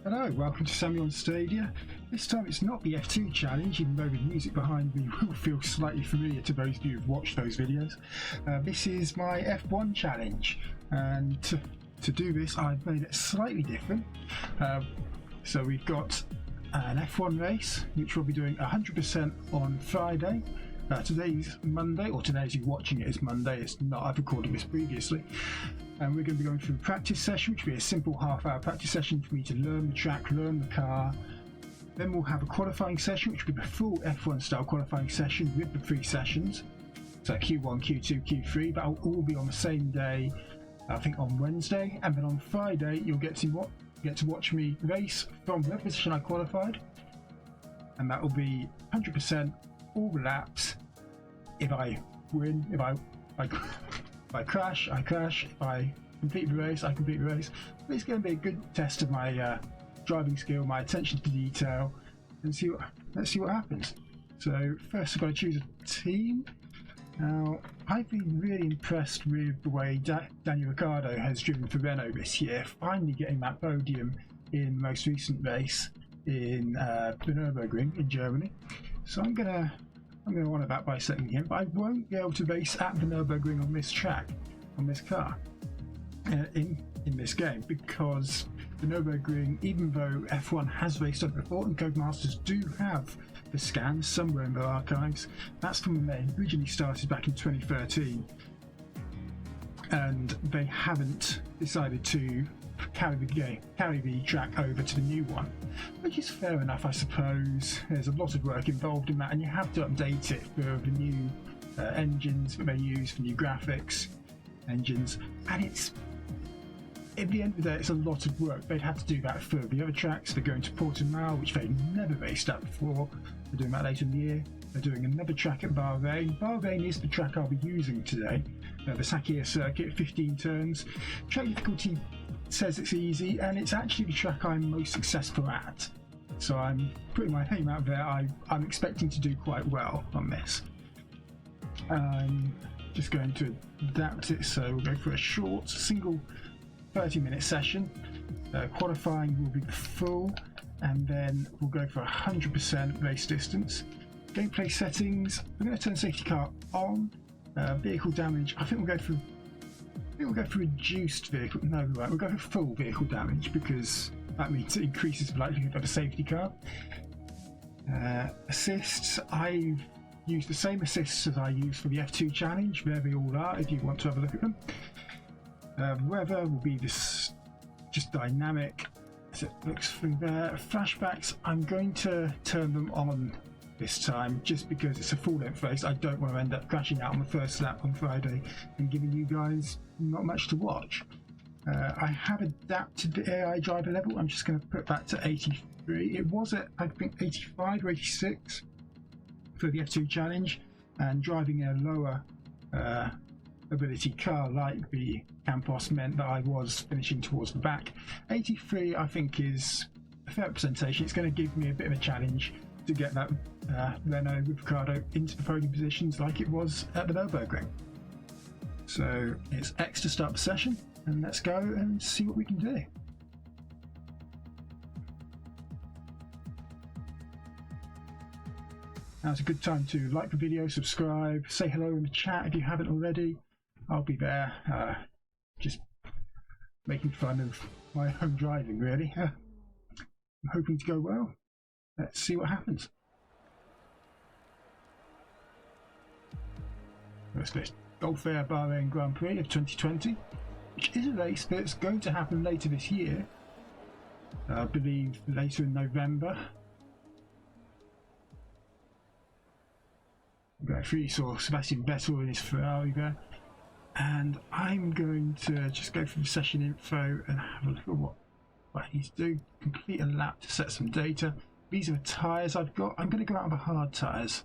Hello, welcome to Sammy on Stadia. This time it's not the F2 challenge, even though the music behind me will feel slightly familiar to those of you who've watched those videos. This is my F1 challenge, and to do this I've made it slightly different. So we've got an F1 race, which we'll be doing 100% on Friday. Today's Monday, or today as you're watching it is Monday, it's not, I've recorded this previously. And we're going to be going through a practice session, which will be a simple half-hour practice session for me to learn the track, learn the car. Then we'll have a qualifying session, which will be the full F1 style qualifying session with the 3 sessions. So Q1, Q2, Q3, that'll all be on the same day, I think on Wednesday. And then on Friday, you'll get to watch me race from the position I qualified. And that will be 100% all the laps. If I win, if I crash, I crash. If I complete the race, I complete the race. But it's going to be a good test of my driving skill, my attention to detail, and let's see what happens. So first I've got to choose a team. Now, I've been really impressed with the way Daniel Ricciardo has driven for Renault this year, finally getting that podium in the most recent race in the Nürburgring in Germany. So I'm gonna honour that by setting him, but I won't be able to race at the Nürburgring on this track, on this car, in this game, because the Nürburgring, even though F1 has raced on it before and Codemasters do have the scans somewhere in their archives, that's from when they originally started back in 2013, and they haven't decided to carry the track over to the new one, which is fair enough, I suppose. There's a lot of work involved in that, and you have to update it for the new engines that they use, for new graphics engines, and it's, at the end of the day, it's a lot of work. They'd have to do that for the other tracks. They're going to Portimao, which they've never raced at before. They're doing that later in the year. They're doing another track at Bahrain. Bahrain is the track I'll be using today. The Sakir circuit, 15 turns. Track difficulty says it's easy, and it's actually the track I'm most successful at. So I'm putting my name out there. I'm expecting to do quite well on this. I'm just going to adapt it, so we'll go for a short, single 30-minute session. Qualifying will be the full, and then we'll go for 100% race distance. Gameplay settings, we're going to turn safety car on. Vehicle damage, I think we'll go for reduced vehicle. No, right, we'll go for full vehicle damage, because that means it increases the likelihood of a safety car. Assists, I've used the same assists as I used for the F2 challenge. There they all are if you want to have a look at them. Weather will be this just dynamic as it looks through there. Flashbacks, I'm going to turn them on this time, just because it's a full-length race. I don't want to end up crashing out on the first lap on Friday and giving you guys not much to watch. I have adapted the AI driver level. I'm just going to put that to 83. It was at, I think, 85 or 86 for the F2 challenge, and driving a lower ability car like the Campos meant that I was finishing towards the back. 83 I think is a fair representation. It's going to give me a bit of a challenge to get that Renault with Ricciardo into the podium positions like it was at the Nürburgring. So it's X to start the session, and let's go and see what we can do. Now's a good time to like the video, subscribe, say hello in the chat if you haven't already. I'll be there, just making fun of my own driving, really. I'm hoping to go well. Let's see what happens. First this Gulf Air Bahrain Grand Prix of 2020, which is a race that's going to happen later this year. I believe later in November. We saw Sebastian Vettel in his Ferrari there. And I'm going to just go through the session info and have a look at what I need to do. Complete a lap to set some data. These are the tyres I've got. I'm going to go out on the hard tyres,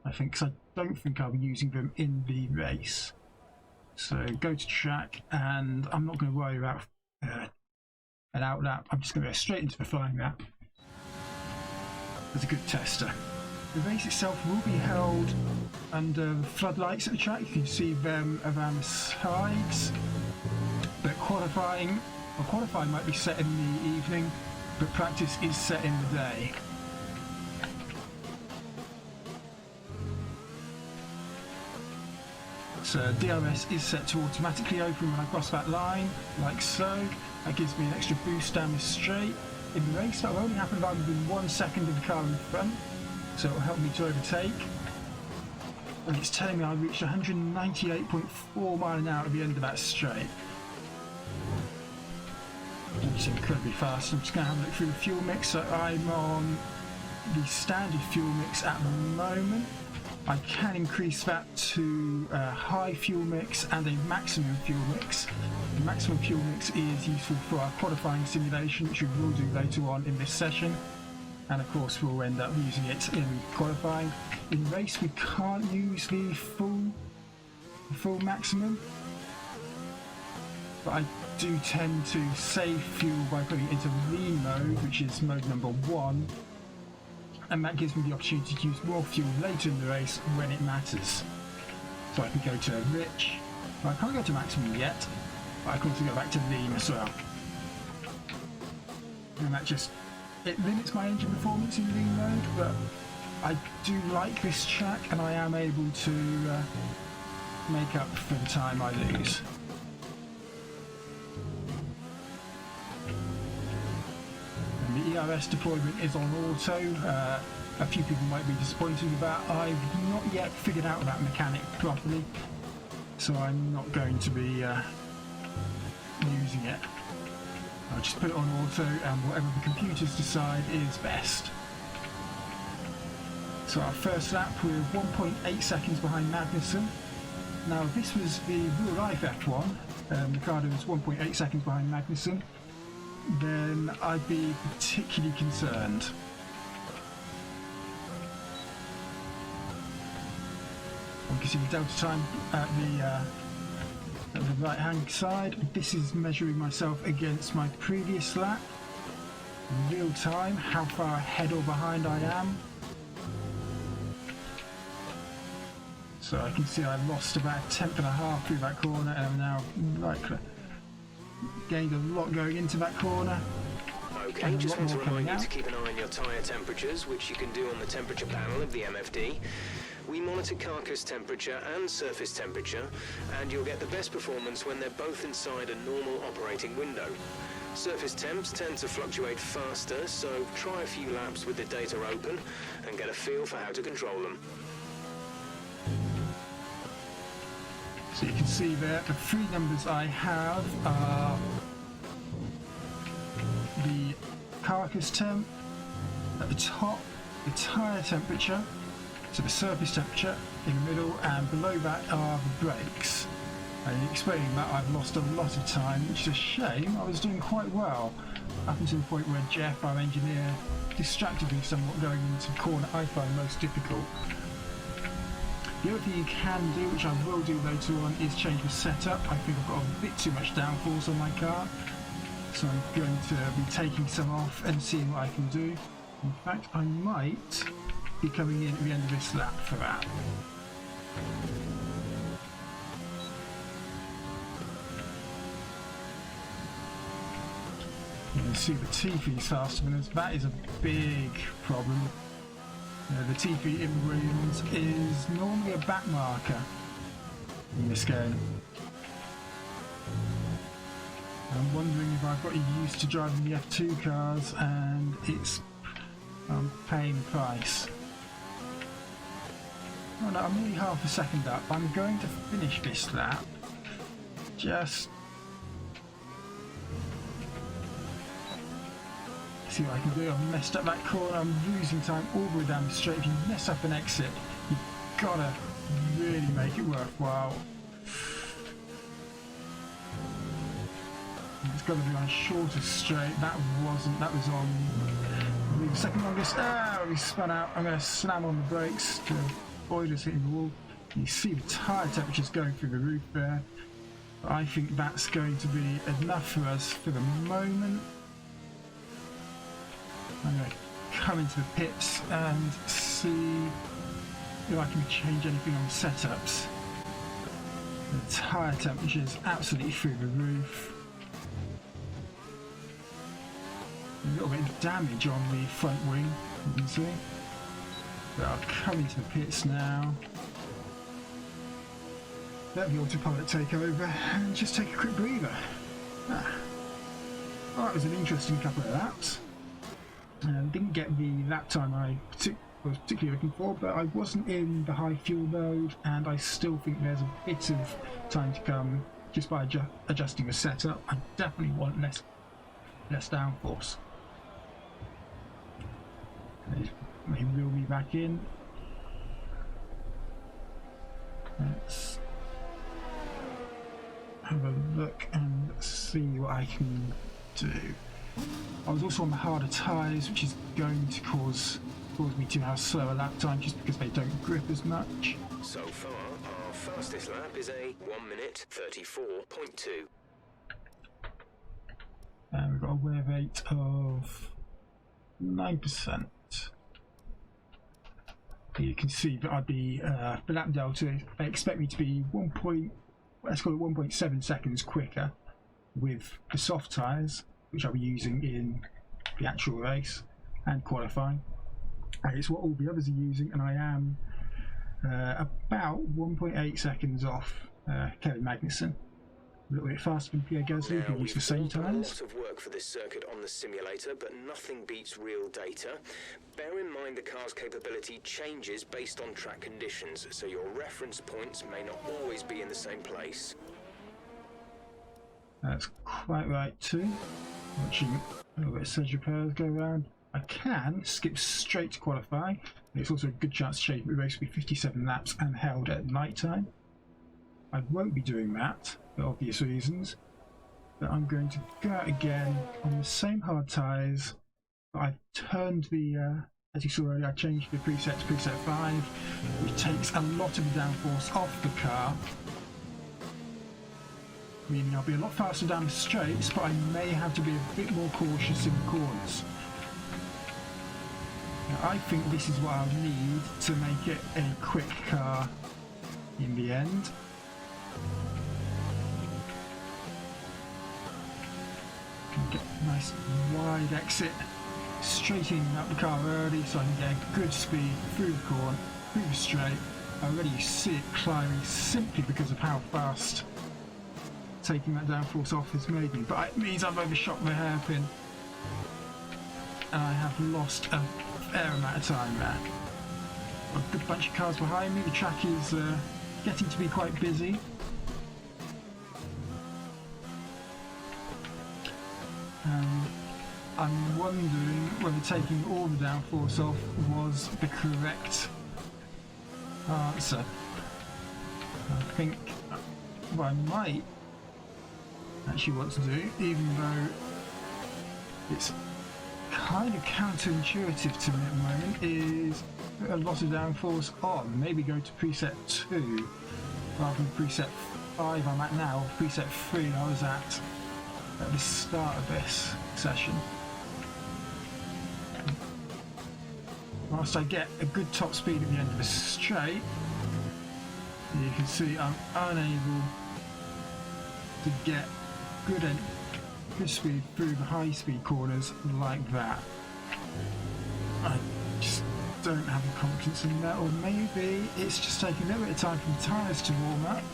I think, because I don't think I'll be using them in the race. So go to track, and I'm not going to worry about an out lap. I'm just going to go straight into the flying lap. That's a good tester. The race itself will be held under floodlights at the track. You can see them around the sides. But qualifying might be set in the evening. but practice is set in the day. So DRS is set to automatically open when I cross that line, like so. That gives me an extra boost down the straight. In the race, that will only happen if I'm within 1 second of the car in front, so it will help me to overtake. And it's telling me I reached 198.4 mile an hour at the end of that straight. It's incredibly fast. I'm just going to have a look through the fuel mix. So I'm on the standard fuel mix at the moment. I can increase that to a high fuel mix and a maximum fuel mix. The maximum fuel mix is useful for our qualifying simulation, which we will do later on in this session. And of course we'll end up using it in qualifying. In race we can't use the full maximum, but I do tend to save fuel by putting it into lean mode, which is mode number 1, and that gives me the opportunity to use more fuel later in the race when it matters. So I can go to rich, well, I can't go to maximum yet, but I can also go back to lean as well. And that just, it limits my engine performance in lean mode, but I do like this track and I am able to make up for the time I lose. And the ERS deployment is on auto. A few people might be disappointed with that. I've not yet figured out that mechanic properly, so I'm not going to be using it. I'll just put it on auto and whatever the computers decide is best. So our first lap, we're 1.8 seconds behind Magnussen. Now if this was the real life F1, Ricardo was 1.8 seconds behind Magnussen, then I'd be particularly concerned. You can see the delta time at the right hand side. This is measuring myself against my previous lap, real time, how far ahead or behind I am. So I can see I lost about a tenth and a half through that corner, and I'm now gained a lot going into that corner. Okay, just want to remind you to keep an eye on your tyre temperatures, which you can do on the temperature panel of the MFD. We monitor carcass temperature and surface temperature, and you'll get the best performance when they're both inside a normal operating window. Surface temps tend to fluctuate faster, so try a few laps with the data open and get a feel for how to control them. So you can see there, the three numbers I have are the carcass temp at the top, the tyre temperature, so the surface temperature in the middle, and below that are the brakes. And in explaining that, I've lost a lot of time, which is a shame. I was doing quite well up until the point where Jeff, our engineer, distracted me somewhat going into the corner I find most difficult. The other thing you can do, which I will do later on, is change the setup. I think I've got a bit too much downforce on my car, so I'm going to be taking some off and seeing what I can do. In fact, I might be coming in at the end of this lap for that. You can see the T-feed's faster than us. That is a big problem. The T-feed in Williams is normally a back marker in this game. I'm wondering if I've got used to driving the F2 cars and it's paying the price. Oh no, I'm only half a second up. I'm going to finish this lap. Just see what I can do. I've messed up that corner. I'm losing time all the way down the straight. If you mess up an exit, you've got to really make it worthwhile. It's got to be on a shorter straight. That was on the second longest. Ah, we spun out. I'm going to slam on the brakes to avoid us hitting the wall. You see the tyre temperatures going through the roof there. I think that's going to be enough for us for the moment. I'm going to come into the pits and see if I can change anything on the setups. The tyre temperature is absolutely through the roof. A little bit of damage on the front wing, you can see. But I'll come into the pits now. Let the autopilot take over and just take a quick breather. Well, that was an interesting couple of laps. Didn't get the lap time I was particularly looking for, but I wasn't in the high fuel mode, and I still think there's a bit of time to come just by adjusting the setup. I definitely want less downforce. They reel me back in. Let's have a look and see what I can do. I was also on the harder tyres, which is going to cause me to have slower lap time just because they don't grip as much. So far, our fastest lap is a 1 minute 34.2. We've got a wear rate of 9%. You can see that I'd be the lap delta. They expect me to be 1.7 seconds quicker with the soft tyres, which I'll be using in the actual race and qualifying. And it's what all the others are using, and I am about 1.8 seconds off Kevin Magnussen. A little bit faster than Pierre Gasly, who used the same We've done a tyres. lot of work for this circuit on the simulator, but nothing beats real data. Bear in mind the car's capability changes based on track conditions, so your reference points may not always be in the same place. That's quite right too. Watching a little bit of Sergio Perez go around. I can skip straight to qualifying. It's also a good chance to shape the race will be 57 laps and held at night time. I won't be doing that for obvious reasons, but I'm going to go out again on the same hard tyres. I've turned the, as you saw earlier, I changed the preset to preset 5, which takes a lot of the downforce off the car, meaning I'll be a lot faster down the straights, but I may have to be a bit more cautious in the corners. Now, I think this is what I'll need to make it a quick car in the end. Can get a nice wide exit, straightening up the car early so I can get a good speed through the corner, through the straight. I already see it climbing simply because of how fast taking that downforce off has made me, but it means I've overshot my hairpin and I have lost a fair amount of time there. A good bunch of cars behind me. The track is getting to be quite busy. I'm wondering whether taking all the downforce off was the correct answer. I think what I might actually want to do, even though it's kind of counterintuitive to me at the moment, is put a lot of downforce on. Maybe go to preset 2 rather than preset 5 I'm at now, or preset 3 I was at the start of this session. Whilst I get a good top speed at the end of the straight, you can see I'm unable to get good speed through the high speed corners like that. I just don't have the confidence in that, or maybe it's just taking a little bit of time for the tyres to warm up.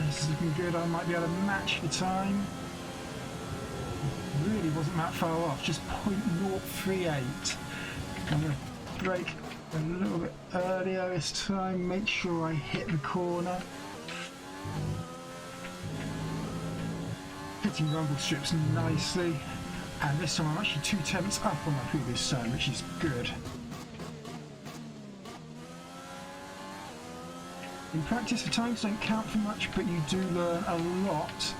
This is looking good. I might be able to match the time. Really wasn't that far off, just 0.038. I'm going to brake a little bit earlier this time, make sure I hit the corner. Hitting rumble strips nicely, and this time I'm actually 2 tenths up on my previous time, which is good. In practice, the times don't count for much, but you do learn a lot.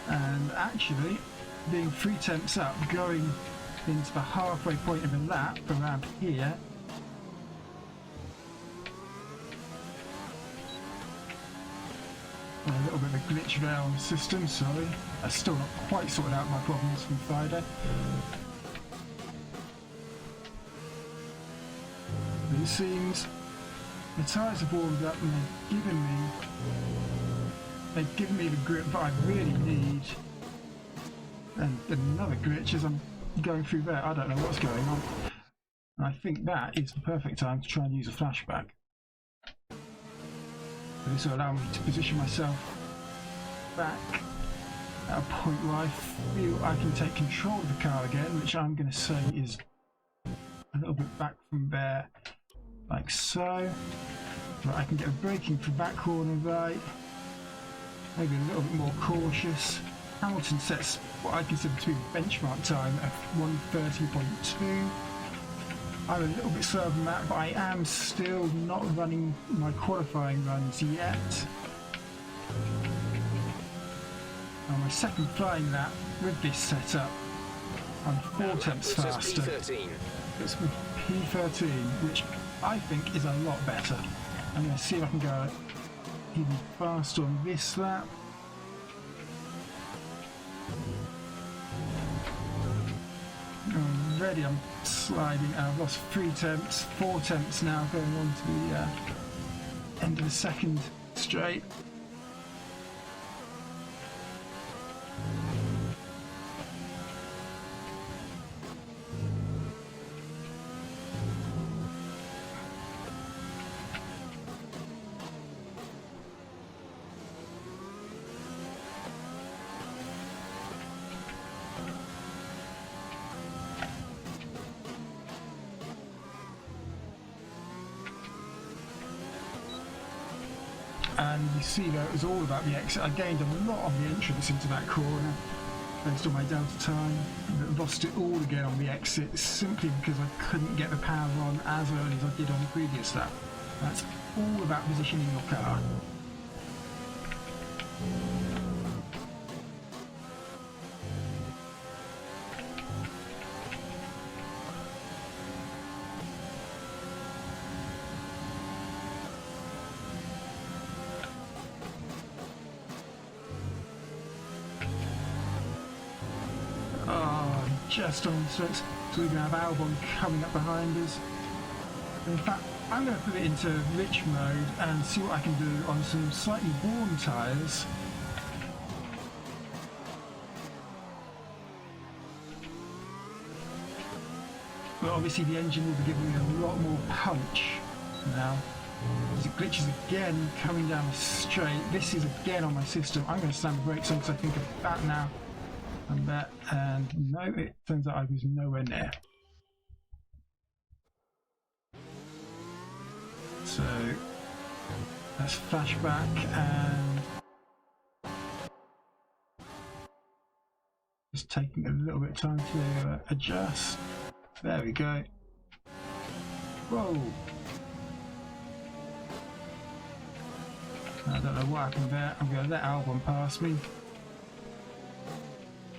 And actually, being 3 tenths up, going into the halfway point of the lap around here, A little bit of a glitch there on the system, sorry. I've still not quite sorted out my problems from Friday. But it seems the tyres have warmed up and they've given me the grip that I really need. And another glitch as I'm going through there. I don't know what's going on. And I think that is the perfect time to try and use a flashback. This will allow me to position myself back at a point where I feel I can take control of the car again, which I'm going to say is a little bit back from there, like so. But I can get a braking for back corner right, maybe a little bit more cautious. Hamilton sets what I consider to be the benchmark time at 1:30.2. I'm a little bit slower than that, but I am still not running my qualifying runs yet. On my second flying lap with this setup, I'm 4 tenths faster. It's with P13, which I think is a lot better. I'm going to see if I can go even faster on this lap. Already I'm sliding, I've lost 3 tenths, 4 tenths now going on to the end of the second straight. And you see that it was all about the exit. I gained a lot on the entrance into that corner based on my delta time, but lost it all again on the exit simply because I couldn't get the power on as early as I did on the previous lap. That's all about positioning your car. Just on six, so we're going to have Albon coming up behind us. In fact, I'm going to put it into rich mode and see what I can do on some slightly worn tyres. But obviously the engine will be giving me a lot more punch now. As it glitches again coming down the straight. This is again on my system. I'm going to slam the brakes on because I think of that now. And that, and no, it turns out I was nowhere near. So let's flashback and just taking a little bit of time to adjust. There we go. Whoa! I don't know what happened there. I'm going to let Albon pass me.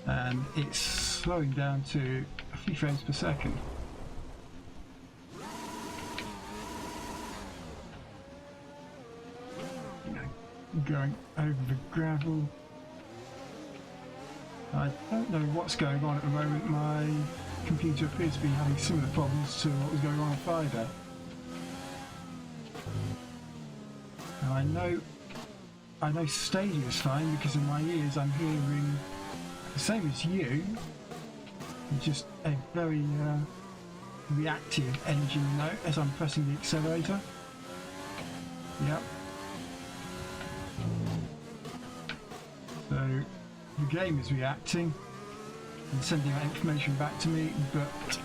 And it's slowing down to a few frames per second. Going over the gravel. I don't know what's going on at the moment. My computer appears to be having similar problems to what was going on Friday. Now I know Stadia is fine because in my ears I'm hearing the same as you, just a very reactive engine note as I'm pressing the accelerator. Yep. So the game is reacting and sending that information back to me, but so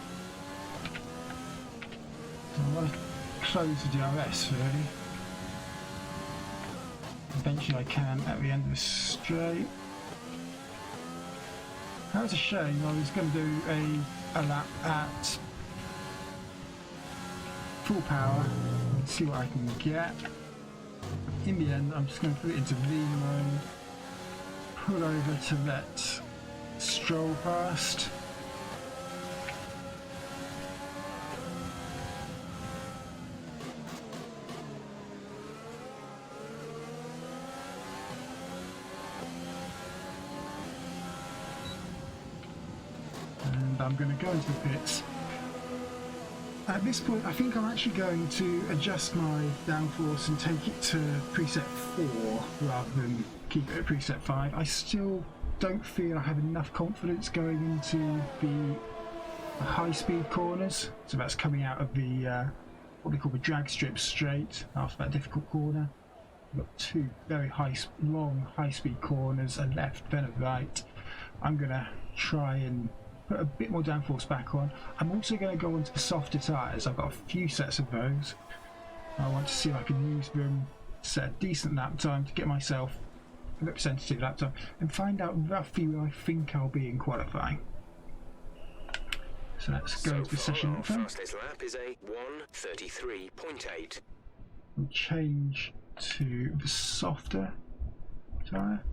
I want to close the DRS really. Eventually I can at the end of the straight. That was a shame. I was going to do a lap at full power and see what I can get. In the end, I'm just going to put it into V mode, pull over to let Stroll past. I'm going to go into the pits. At this point, I think I'm actually going to adjust my downforce and take it to preset 4 rather than keep it at preset 5. I still don't feel I have enough confidence going into the high-speed corners. So that's coming out of the what we call the drag strip straight after that difficult corner. We've got two very long high-speed corners, a left then a right. I'm going to try and put a bit more downforce back on. I'm also going to go onto the softer tyres. I've got a few sets of those. I want to see if I can use them, set a decent lap time to get myself a representative lap time and find out roughly where I think I'll be in qualifying. So let's go to the session. Our fastest lap is a 1:33.8. We'll change to the softer tyre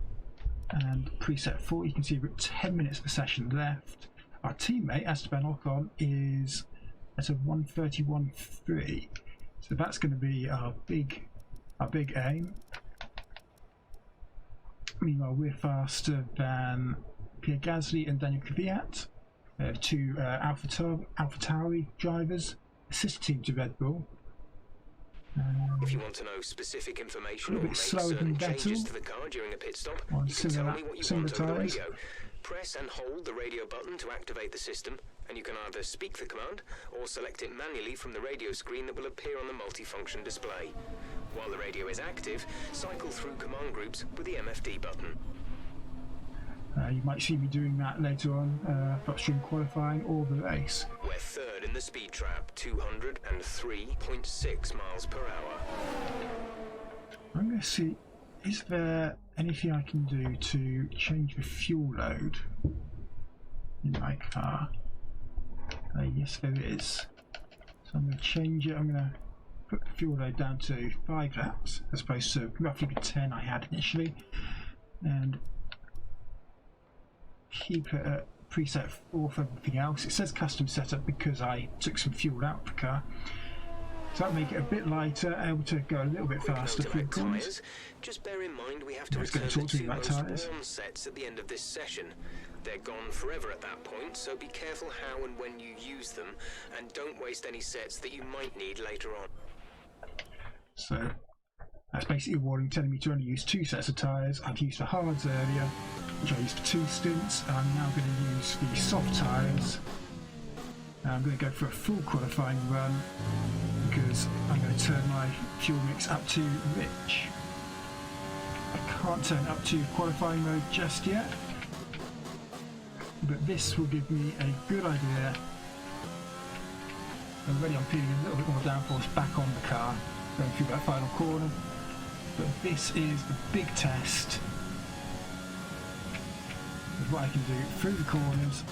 and preset 4. You can see we've got 10 minutes of the session left. Our teammate Esteban Ocon is at a 1:31.3, so that's going to be our big aim. Meanwhile, we're faster than Pierre Gasly and Daniel Kvyat, two AlphaTauri drivers, a sister team to Red Bull. If you want to know specific information or bit make slower certain than changes Vettel to the car during a pit stop, on you can tell me what you want over the tyres. radio. Press and hold the radio button to activate the system, and you can either speak the command or select it manually from the radio screen that will appear on the multifunction display. While the radio is active, cycle through command groups with the MFD button. You might see me doing that later on, perhaps during qualifying or the race. We're third in the speed trap, 203.6 miles per hour. I'm going to see, is there anything I can do to change the fuel load in my car? Yes, there is. So I'm going to change it. I'm going to put the fuel load down to 5 laps as opposed to roughly the 10 I had initially, and keep it at preset 4 for everything else. It says custom setup because I took some fuel out of the car, so that'll make it a bit lighter, able to go a little bit faster through the corners. Just bear in mind we have to It's return going to talk to the me two about most tyres. worn sets at the end of this session. They're gone forever at that point, so be careful how and when you use them, and don't waste any sets that you might need later on. So that's basically a warning telling me to only use 2 sets of tyres. I've used the hards earlier, which I used for 2 stints, and I'm now going to use the soft tyres. I'm going to go for a full qualifying run because I'm going to turn my fuel mix up to rich. I can't turn up to qualifying mode just yet, but this will give me a good idea. Already I'm feeling a little bit more downforce back on the car going through that final corner, but this is the big test of what I can do through the corners.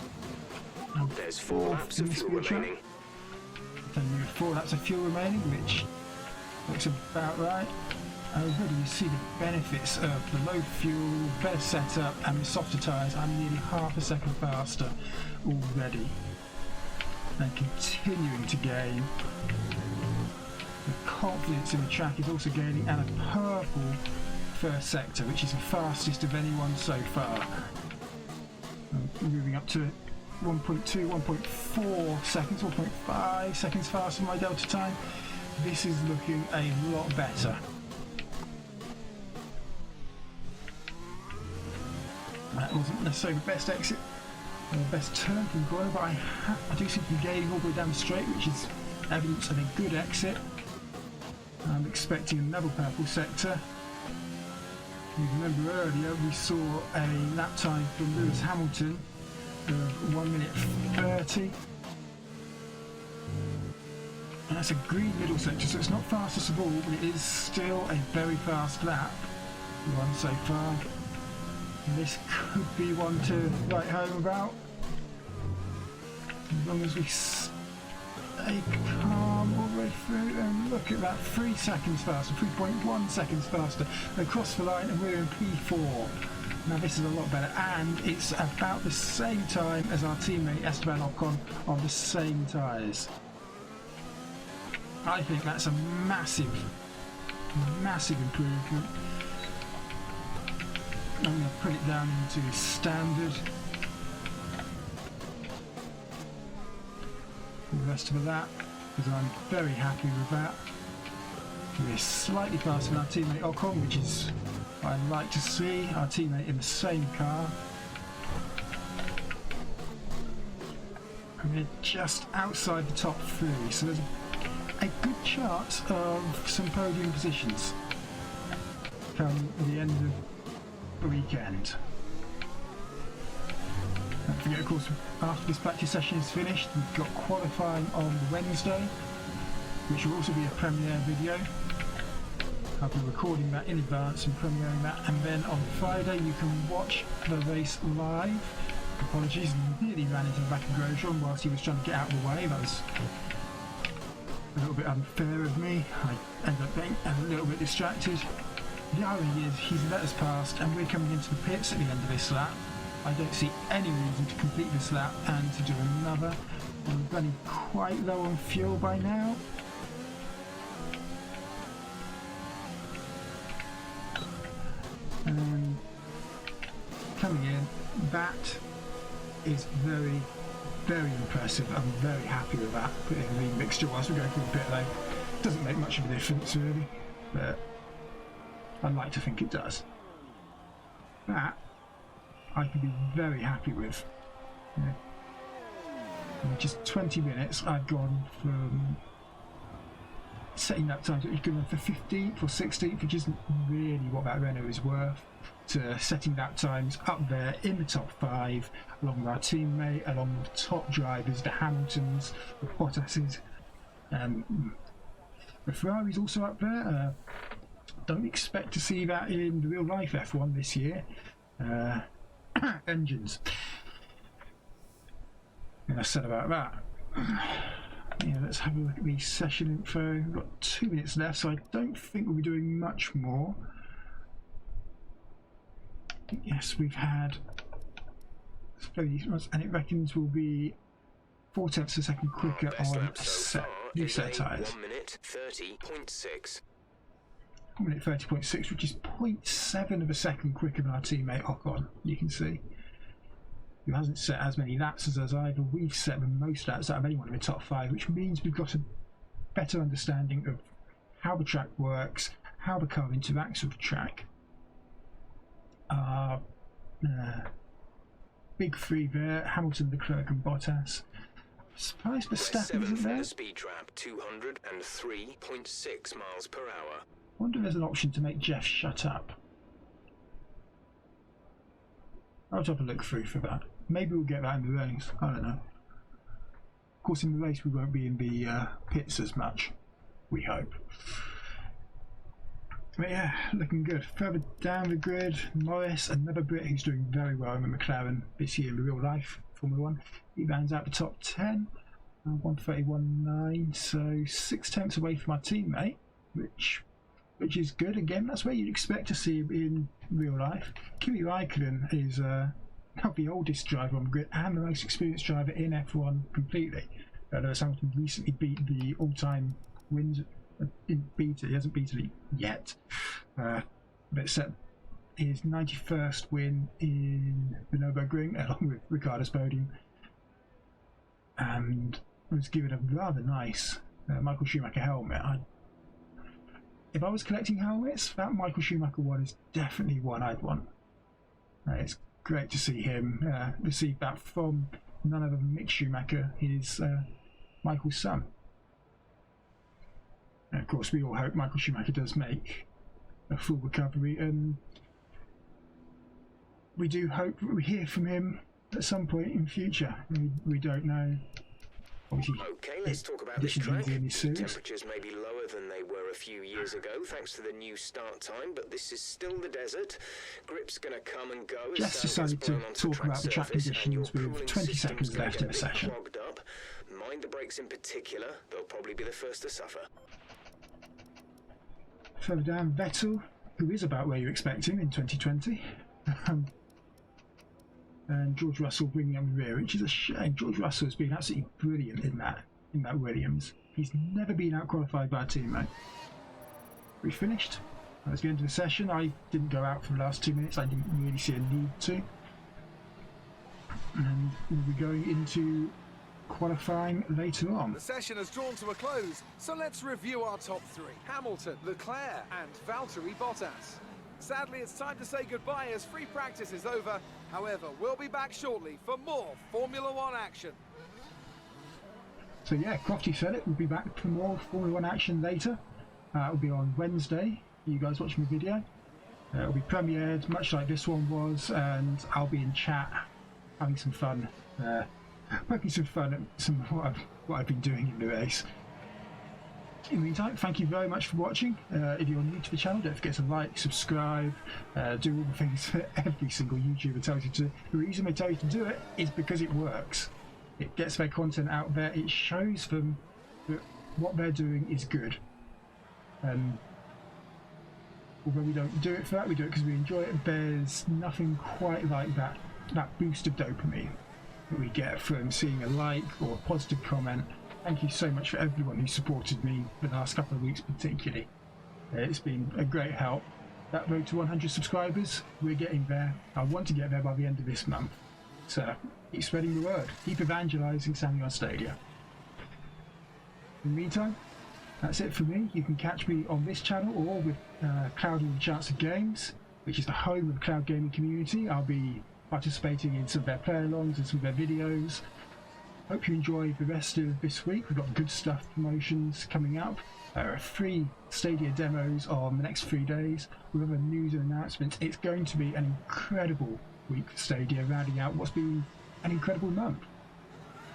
There's 4 laps of fuel remaining. Then we have 4 laps of fuel remaining, which looks about right. Already you see the benefits of the low fuel, better setup, and the softer tyres. I'm nearly half a second faster already, and continuing to gain. The confidence in the track is also gaining, and a purple first sector, which is the fastest of anyone so far. I'm moving up to 1.2, 1.4 seconds, 1.5 seconds faster than my delta time. This is looking a lot better. That wasn't necessarily the best exit or the best turn from the corner, but I do seem to be gaining all the way down the straight, which is evidence of a good exit. I'm expecting another purple sector. You remember earlier we saw a lap time from Lewis Hamilton of 1:30. And that's a green middle sector, so it's not fastest of all, but it is still a very fast lap. One so far. And this could be one to write home about. As long as we stay calm all the way through, and look at that, 3 seconds faster, 3.1 seconds faster across the line, and we're in P4. Now this is a lot better, and it's about the same time as our teammate Esteban Ocon on the same tyres. I think that's a massive improvement. I'm going to put it down into standard. the rest of the lap, because I'm very happy with that. We're slightly faster than our teammate Ocon, which is what I'd like to see, our teammate in the same car. And we're just outside the top 3, so there's a good chance of some podium positions come the end of the weekend. Don't forget, of course, after this practice session is finished, we've got qualifying on the Wednesday, which will also be a premiere video. I'll be recording that in advance and premiering that, and then on Friday you can watch the race live. Apologies, nearly ran into the back of Grosjean whilst he was trying to get out of the way. That was a little bit unfair of me. I ended up being a little bit distracted. The irony is he's let us past and we're coming into the pits at the end of this lap. I don't see any reason to complete this lap and to do another. I'm running quite low on fuel by now. And coming in, that is very, very impressive. I'm very happy with that. Putting the mixture whilst we're going through the pit lane doesn't make much of a difference really, but I'd like to think it does. That I can be very happy with. Yeah. In just 20 minutes I've gone from setting that time that you can run for 15th or 16th, which isn't really what that Renault is worth, to setting that times up there in the top 5 along with our teammate, along with the top drivers, the Hamiltons, the Bottases, the Ferrari's also up there. Don't expect to see that in the real life F1 this year. Engines. And I said about that. Yeah, let's have a look at the session info. We've got 2 minutes left, so I don't think we'll be doing much more. Yes, we've had, and it reckons we'll be 0.4 of a second quicker on new set tyres. 1 minute 30.6. 1 minute 30.6, which is 0.7 of a second quicker than our teammate Ocon. You can see, who hasn't set as many laps as us either. We've set the most laps out of anyone in the top 5, which means we've got a better understanding of how the track works, how the car interacts with the track. Big 3 there: Hamilton, Leclerc, and Bottas. Surprised Verstappen isn't there. Speed trap 203.6 miles per hour. Wonder if there's an option to make Jeff shut up. I'll have a look through for that. Maybe we'll get that in the race. I don't know. Of course, in the race we won't be in the pits as much, we hope. But yeah, looking good. Further down the grid, Norris, another Brit who's doing very well in the McLaren this year in the real life Formula 1. He rounds out the top 10, 131.9, so 6/10 away from our teammate, which is good. Again, that's where you'd expect to see him in real life. Kimi Raikkonen is not the oldest driver on the grid and the most experienced driver in F1 completely. Lewis Hamilton recently beat the all-time wins. He hasn't beaten it yet, but set his 91st win in the Nürburgring along with Ricciardo's podium, and was given a rather nice Michael Schumacher helmet. If I was collecting helmets, that Michael Schumacher one is definitely one I'd want. It's great to see him receive that from none other than Mick Schumacher, his Michael's son. And of course, we all hope Michael Schumacher does make a full recovery, and we do hope that we hear from him at some point in future. We don't know. Obviously, okay, let's talk about this track. Temperatures may be lower than they were a few years ago thanks to the new start time, but this is still the desert. Grip's going to come and go. Just decided to talk about the track conditions with 20 seconds left in the session. Up. Mind the brakes in particular, they'll probably be the first to suffer. Further down, Vettel, who is about where you expect him in 2020. And George Russell bringing up the rear, which is a shame. George Russell has been absolutely brilliant in that Williams. He's never been out-qualified by a teammate. We finished. That was the end of the session. I didn't go out for the last 2 minutes. I didn't really see a need to. And we'll be going into qualifying later on. The session has drawn to a close, so let's review our top three. Hamilton, Leclerc and Valtteri Bottas. Sadly, it's time to say goodbye as free practice is over. However, we'll be back shortly for more Formula One action. So yeah, Crofty said it. We'll be back for more Formula One action later. It'll be on Wednesday. You guys watching the video. It'll be premiered much like this one was, and I'll be in chat having some fun, poking some fun at some what I've been doing in the race. In the meantime, thank you very much for watching. If you're new to the channel, don't forget to like, subscribe, do all the things that every single YouTuber tells you to. The reason they tell you to do it is because it works. It gets their content out there. It shows them that what they're doing is good. Although we don't do it for that, we do it because we enjoy it. There's nothing quite like that boost of dopamine that we get from seeing a like or a positive comment. Thank you so much for everyone who supported me for the last couple of weeks particularly. It's been a great help. That road to 100 subscribers, we're getting there. I want to get there by the end of this month. So keep spreading the word. Keep evangelising Samuel Stadia. In the meantime, that's it for me. You can catch me on this channel or with Cloud with a Chance of Games, which is the home of the cloud gaming community. I'll be participating in some of their play-alongs and some of their videos. Hope you enjoy the rest of this week. We've got good stuff, promotions coming up. There are 3 Stadia demos on the next 3 days with other news and announcements. It's going to be an incredible week for Stadia, rounding out what's been an incredible month.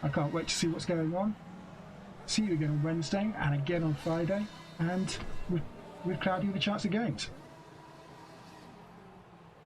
I can't wait to see what's going on. See you again on Wednesday and again on Friday, and with Cloudy with a Chance of Games.